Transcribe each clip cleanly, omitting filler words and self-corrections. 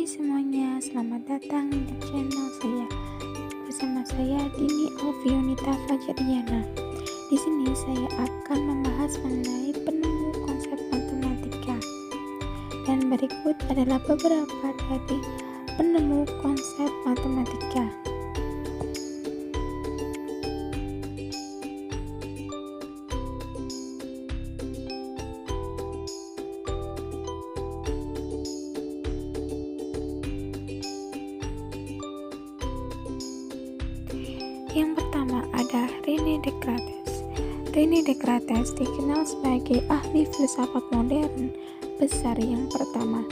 semuanya, selamat datang di channel saya. Bersama saya Dini Alfionita Fajariana. Di sini saya akan membahas mengenai penemu konsep matematika. Dan berikut adalah beberapa dari penemu konsep matematika. Yang pertama ada René Descartes. René Descartes dikenal sebagai ahli filsafat modern besar yang pertama.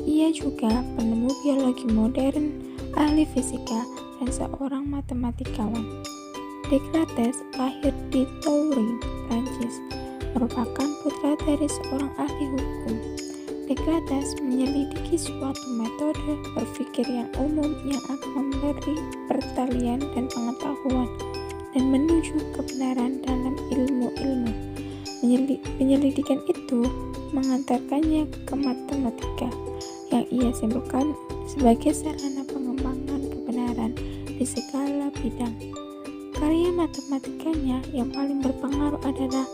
Ia juga penemu biologi modern, ahli fisika, dan seorang matematikawan. Descartes lahir di Tours, Prancis, merupakan putra dari seorang ahli hukum. Descartes menyelidiki suatu metode berpikir yang umum yang akan memberi pertalian dan pengetahuan dan menuju kebenaran dalam ilmu-ilmu. Penyelidikan itu mengantarkannya ke matematika yang ia simpulkan sebagai sarana pengembangan kebenaran di segala bidang. Karya matematikanya yang paling berpengaruh adalah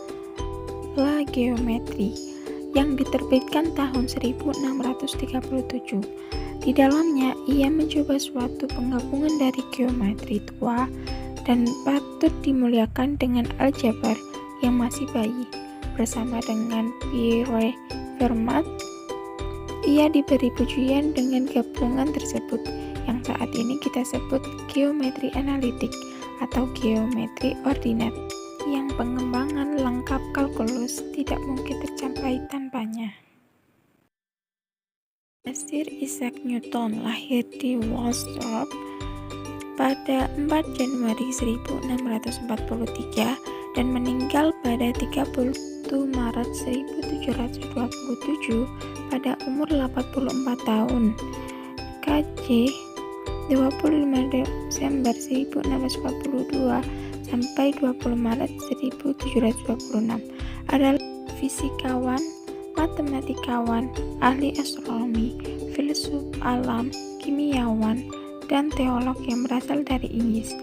La Géométrie yang diterbitkan tahun 1637. Di dalamnya, ia mencoba suatu penggabungan dari geometri tua dan patut dimuliakan dengan aljabar yang masih bayi. Bersama dengan Pierre Fermat, ia diberi pujian dengan gabungan tersebut, yang saat ini kita sebut geometri analitik atau geometri ordinat, yang pengembangan lengkap kalkulus tidak mungkin tercapai tanpanya. Sir Isaac Newton lahir di Woolsthorpe pada 4 Januari 1643 dan meninggal pada 30 Maret 1727 pada umur 84 tahun. KJ 25 Desember 1642 sampai 20 Maret 1726 adalah fisikawan, matematikawan, ahli astronomi, filsuf alam, kimiawan, dan teolog yang berasal dari Inggris.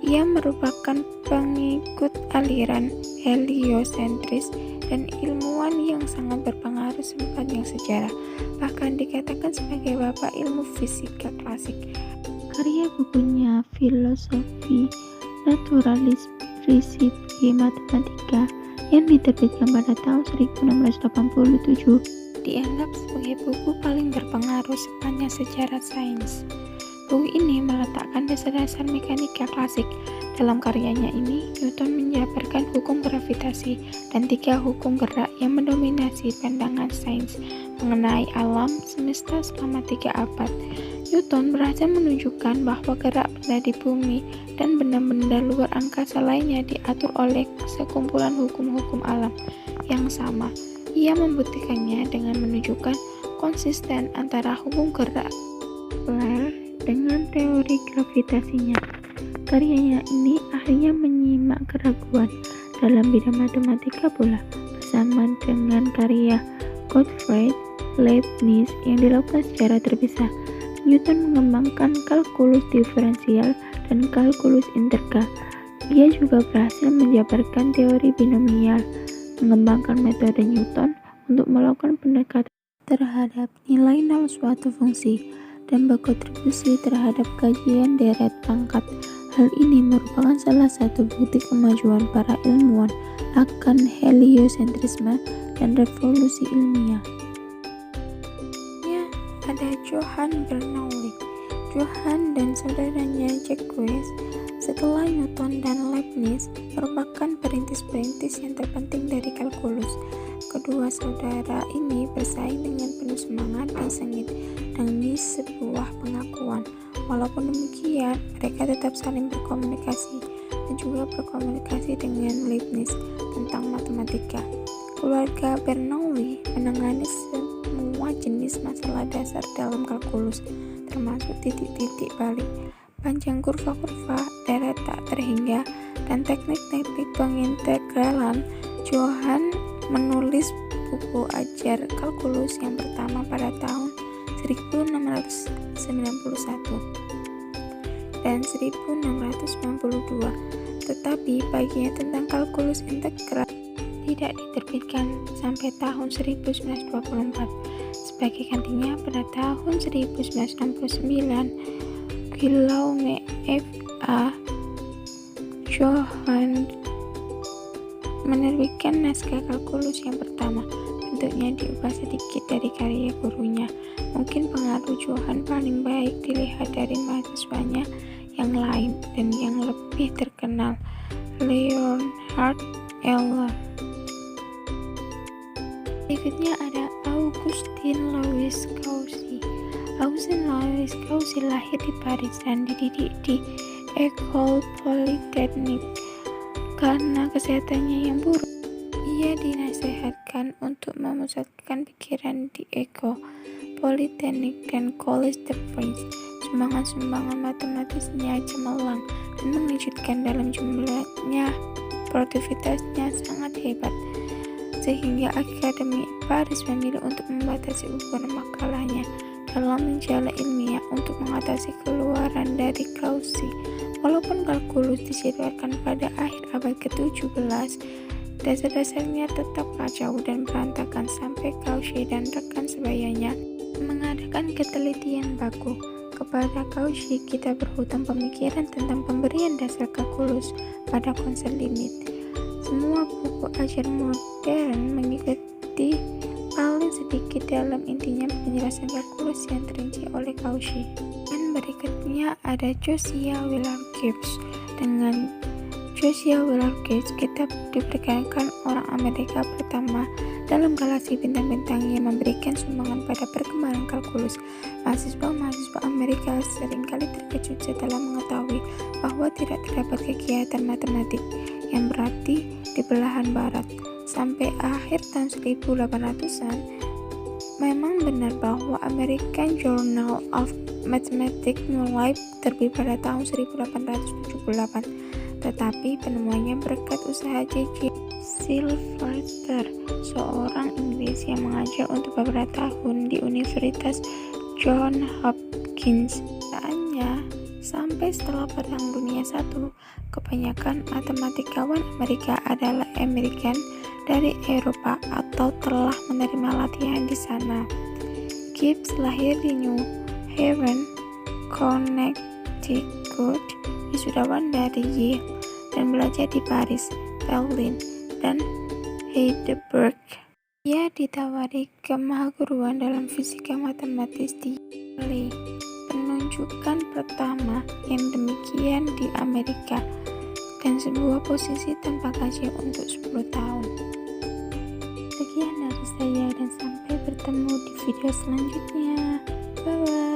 Ia merupakan pengikut aliran heliosentris dan ilmuwan yang sangat berpengaruh sepanjang sejarah, bahkan dikatakan sebagai bapak ilmu fisika klasik. Karya bukunya Filosofi Naturalis Principia Mathematica yang diterbitkan pada tahun 1687 dianggap sebagai buku paling berpengaruh sepanjang sejarah sains. Buku ini meletakkan dasar-dasar mekanika klasik. Dalam karyanya ini, Newton menjabarkan hukum gravitasi dan 3 hukum gerak yang mendominasi pandangan sains mengenai alam semesta selama 3 abad. Newton berhasil menunjukkan bahwa gerak benda di bumi dan benda-benda luar angkasa lainnya diatur oleh sekumpulan hukum-hukum alam yang sama. Ia membuktikannya dengan menunjukkan konsisten antara hukum gerak dengan teori gravitasinya. Karyanya ini akhirnya menyimak keraguan dalam bidang matematika pula, bersama dengan karya Gottfried Leibniz yang dilakukan secara terpisah. Newton mengembangkan kalkulus diferensial dan kalkulus integral. Ia juga berhasil menjabarkan teori binomial, mengembangkan metode Newton untuk melakukan pendekatan terhadap nilai nol suatu fungsi, dan berkontribusi terhadap kajian deret pangkat. Hal ini merupakan salah satu bukti kemajuan para ilmuwan akan heliosentrisme dan revolusi ilmiah. Ada Johann Bernoulli. Johann dan saudaranya Jacques setelah Newton dan Leibniz merupakan perintis-perintis yang terpenting dari kalkulus. Kedua saudara ini bersaing dengan penuh semangat dan sengit demi sebuah pengakuan. Walaupun demikian, mereka tetap saling berkomunikasi dan juga berkomunikasi dengan Leibniz tentang matematika. Keluarga Bernoulli menangani semua jenis masalah dasar dalam kalkulus, termasuk titik-titik balik, panjang kurva-kurva, deret tak terhingga, dan teknik-teknik pengintegralan. Johann menulis buku ajar kalkulus yang pertama pada tahun 1691 dan 1692, tetapi baginya tentang kalkulus integral tidak diterbitkan sampai tahun 1924. Sebagai gantinya, pada tahun 1969, Guillaume F. A. Johann menerbitkan naskah kalkulus yang pertama. Bentuknya diubah sedikit dari karya gurunya. Mungkin pengaruh Johann paling baik dilihat dari mahasiswanya yang lain dan yang lebih terkenal, Leonhard Euler. Berikutnya ada Augustin Louis Cauchy. Augustin Louis Cauchy lahir di Paris dan dididik di École Polytechnique. Karena kesehatannya yang buruk, ia dinasihatkan untuk memusatkan pikiran di École Polytechnique dan Collège de France. Sumbangan-sumbangan matematisnya cemerlang dan mengejutkan. Dalam jumlahnya, produktivitasnya sangat hebat, sehingga Akademi Paris memilih untuk membatasi ukuran makalahnya dalam majalah ilmiah untuk mengatasi keluaran dari Cauchy. Walaupun kalkulus diciptakan pada akhir abad ke-17, dasar-dasarnya tetap kacau dan berantakan sampai Cauchy dan rekan sebayanya mengadakan ketelitian baku. Kepada Cauchy kita berhutang pemikiran tentang pemberian dasar kalkulus pada konsep limit. Semua buku ajar modern mengikuti paling sedikit dalam intinya penjelasan kalkulus yang terinci oleh Cauchy. Dan berikutnya ada Josiah Willard Gibbs. Dengan Josiah Willard Gibbs kita diperkenalkan orang Amerika pertama dalam galaksi bintang-bintang yang memberikan sumbangan pada perkembangan kalkulus. Mahasiswa-mahasiswa Amerika seringkali terkejut setelah mengetahui bahwa tidak terdapat kegiatan matematik yang berarti di belahan barat. Sampai akhir tahun 1800-an, memang benar bahwa American Journal of Mathematics mulai terbit pada tahun 1878, tetapi penemuannya berkat usaha J.J. Sylvester, seorang Inggris yang mengajar untuk beberapa tahun di Universitas Johns Hopkins. Sampai setelah Perang Dunia I, kebanyakan matematikawan Amerika adalah American dari Eropa atau telah menerima latihan di sana. Gibbs lahir di New Haven, Connecticut, wisudawan dari Yale, dan belajar di Paris, Berlin, dan Heidelberg. Ia ditawari kemahaguruan dalam fisika matematis di Yale, penunjukan pertama yang demikian di Amerika, dan sebuah posisi tanpa gaji untuk 10 tahun. Sekian dari saya dan sampai bertemu di video selanjutnya. Bye bye.